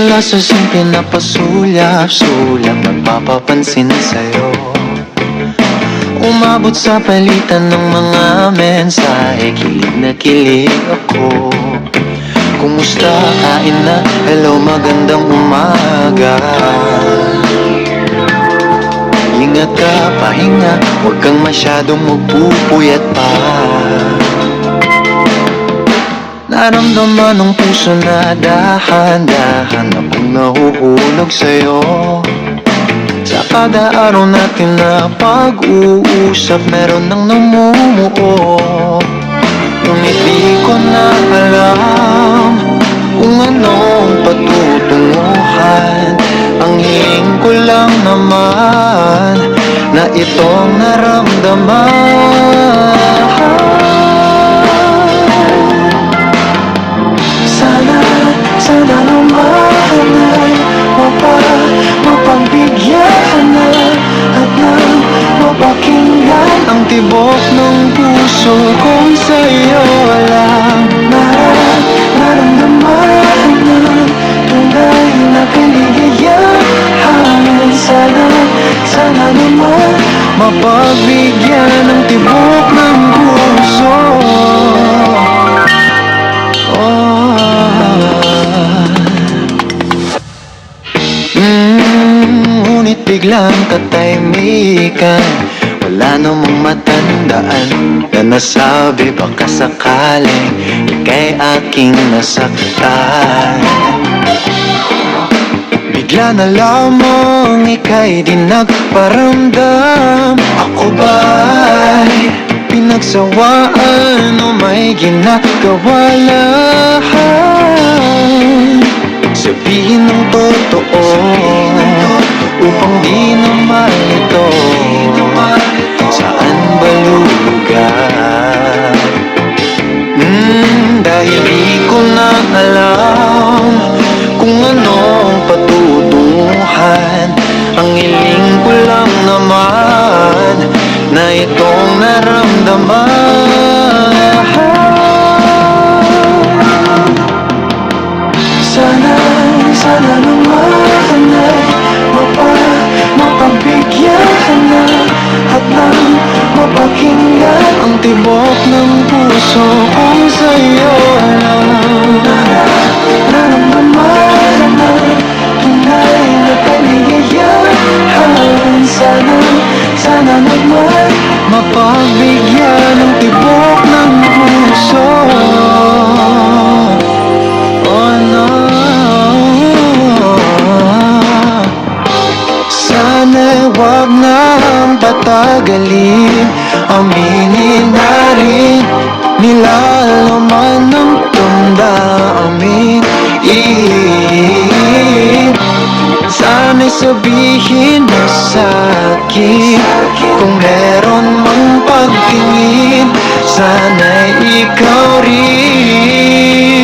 Mula sa simple na pasulyap-sulyap, magpapapansin sa'yo. Umabot sa palitan ng mga mensahe, kilig na kilig ako. Kumusta, kain na, hello, magandang umaga. Ingat ka, pahinga, huwag kang masyadong magpupuyat pa. Naramdaman ng puso na dahan-dahan akong nahuhulog sa'yo. Sa kada araw natin na pag-uusap, meron nang namumuo. Ngunit di ko na alam kung anong patutunguhan. Ang hiling ko lang naman na itong naramdaman. Sana naman ay mapagbigyan na at nang mapakinggan ang tibok ng puso kong sa'yo lang. Naramdaman ng tunay na kaligayahan. Sana naman mapagbigyan ng tibok ng puso. Ngunit biglang katahimikan, wala namang matandaan na nasabi baka sakaling ika'y aking nasaktan. Bigla na lamang ika'y di nagparamdam. Ako ba'y pinagsawaan o may ginagawa lang? Sabihin ng totoo upang di na malito. Saan ba lugar? Dahil di ko na alam kung anong patutunguhan. Ang hiling ko lang naman na itong naramdaman. Sana naman ay mapagbigyan na at nang mapakinggan ang tibok ng puso kong sa'yo lang. Naramdaman na tunay na kaligayahan. Sana naman mapagbigyan ng tibok ng puso. Oh no, sana wag nang patagalin, aminin na rin nilalaman ng damdamin. Sana'y sabihin mo sa'kin kung meron mang pagtingin. Sana'y ikaw rin